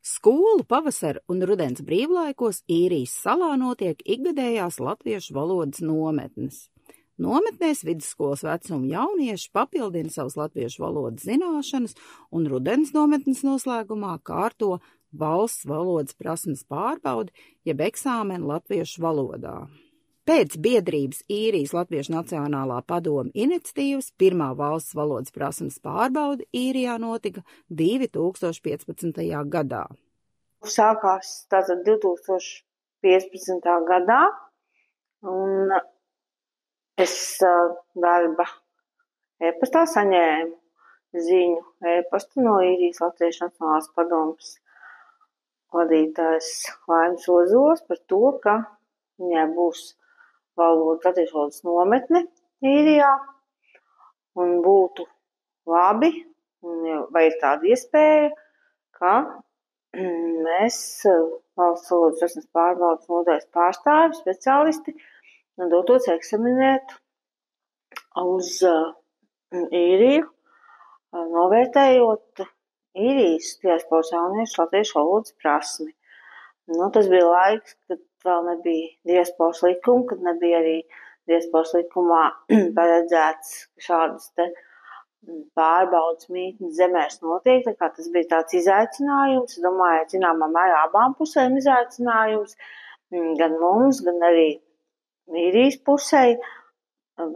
Skolu pavasara un rudens brīvlaikos Īrijas salā notiek ikgadējās latviešu valodas nometnes. Nometnēs vidusskolas vecuma jaunieši papildina savas latviešu valodas zināšanas un rudens nometnes noslēgumā kārto valsts valodas prasmes pārbaudi, jeb eksāmenu latviešu valodā. Pēc biedrības Īrijas Latviešu Nacionālā padome iniciatīvas pirmā valsts valodas prasmes pārbaude Īrijā notika 2015. gadā. Sākās tātad 2015. gadā, un es darba e-pastā saņēmu ziņu e-pastu no Īrijas Latviešu Nacionālās padomes vadītājs Laimis Ozols par to, ka viņai būs latviešu valodas nometne Īrijā, un būtu labi, vai ir tāda iespēja, ka mēs valsts valodas prasmes pārbaudes nodaļas pārstāvji, speciālisti, dotos eksaminēt uz Īriju, novērtējot Īrijas diasporas jauniešu latviešu valodas prasmi. Tas bija laiks, kad vēl nebija diasporas likuma, kad nebija arī diasporas likumā paredzēts, ka šādas te pārbaudas mītnes zemēs notiek, tā kā tas bija tāds izaicinājums, domāju, zināmā mērā abām pusēm izaicinājums, gan mums, gan arī Īrijas pusē,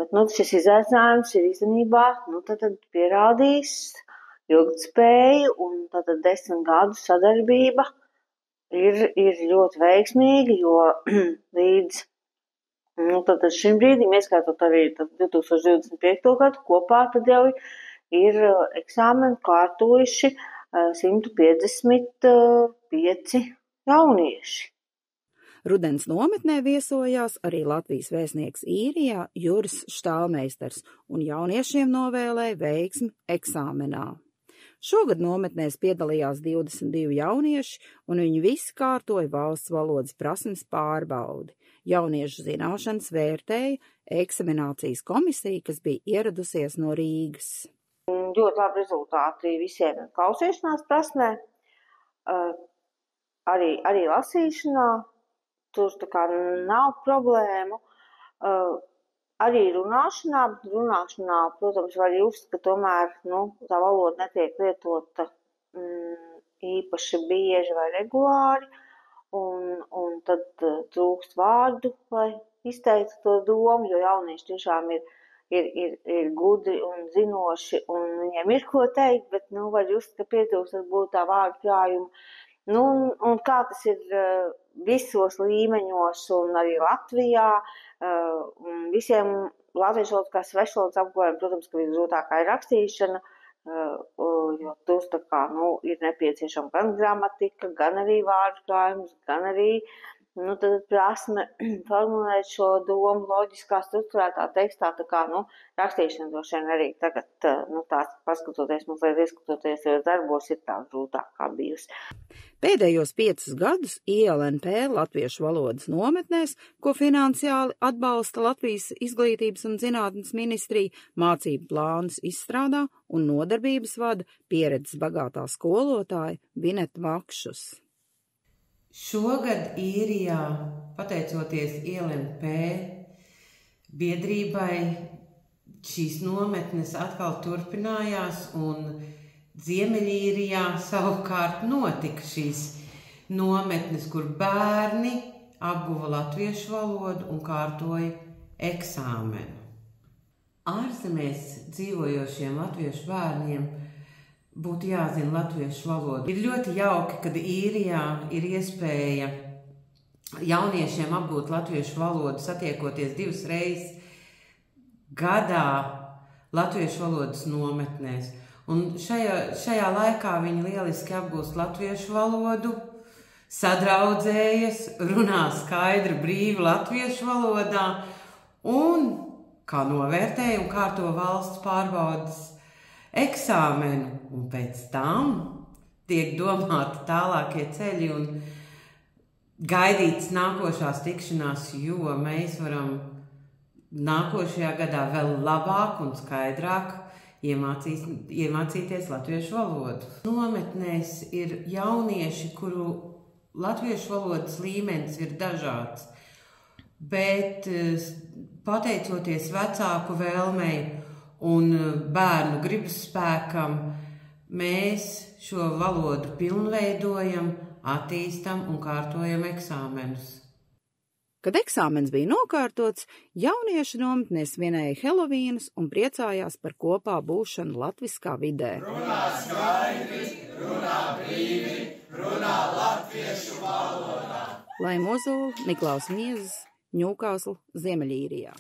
bet šis izaicinājums ir īstenībā tad pierādījis ilgtspēju, un tad 10 gadu sadarbība ir ļoti veiksmīga, jo līdz šim brīdim, ieskaitot arī 2025. gadu, kopā tad jau ir eksāmenu kārtojuši 155 jaunieši. Rudens nometnē viesojās arī Latvijas vēstnieks Īrijā Juris Štālmeisters, un jauniešiem novēlēja veiksmi eksāmenā. Šogad nometnēs piedalījās 22 jaunieši, un viņi visi kārtoja valsts valodas prasmes pārbaudi. Jauniešu zināšanas vērtēja eksaminācijas komisija, kas bija ieradusies no Rīgas. Ļoti labi rezultāti visiem klausīšanās prasmē, arī lasīšanā, tur tā kā nav problēmu. Arī runāšanā, protams, var just, ka tomēr tā valoda netiek lietota īpaši bieži vai regulāri, un tad trūkst vārdu, lai izteiktu to domu, jo jaunieši tiešām ir gudri un zinoši, un viņiem ir ko teikt, bet var just, ka pietrūkst varbūt tā vārdu krājuma. Un kā tas ir visos līmeņos un arī Latvijā, un visiem latviešu valodas kā svešvalodas apguvējiem, protams, ka visgrūtākā ir rakstīšana, jo tur tā kā, ir nepieciešama gan gramatika, gan arī vārdu krājums, gan arī tad prasme formulēt šo domu loģiskā, strukturētā tekstā, tā kā, rakstīšana droši vien arī tagad, tās paskatoties, mazliet ieskatoties, jo darbos ir tā grūtākā bijusi. Pēdējos 5 gadus ILNP latviešu valodas nometnēs, ko finansiāli atbalsta Latvijas Izglītības un zinātnes ministrija, mācību plānus izstrādā un nodarbības vada pieredzes bagātā skolotāja Vineta Makšus. Šogad Īrijā, pateicoties ILNP biedrībai, šīs nometnes atkal turpinājās, un Ziemeļīrijā savukārt notika šīs nometnes, kur bērni apguva latviešu valodu un kārtoja eksāmenu. Ārzemēs dzīvojošiem latviešu bērniem būtu jāzina latviešu valodu. Ir ļoti jauki, kad Īrijā ir iespēja jauniešiem apgūt latviešu valodu, satiekoties 2 reizes gadā latviešu valodas nometnēs. Un šajā laikā viņi lieliski apgūst latviešu valodu, sadraudzējas, runā skaidri, brīvi latviešu valodā un, kā novērtēja un kārto valsts pārbaudes eksāmenu, un pēc tam tiek domāti tālākie ceļi un gaidīts nākošās tikšanās, jo mēs varam nākošajā gadā vēl labāk un skaidrāk iemācīties latviešu valodu. Nometnēs ir jaunieši, kuru latviešu valodas līmenis ir dažāds, bet pateicoties vecāku vēlmei un bērnu gribas spēkam, mēs šo valodu pilnveidojam, attīstam un kārtojam eksāmenus. Kad eksāmens bija nokārtots, jaunieši nometnē svinēja Helovīnus un priecājās par kopā būšanu latviskā vidē. Runā skaidri, runā brīvi, runā latviešu valodā. Laima Ozola, Niklaus Miezis, Ņūkausls, Ziemeļīrijā.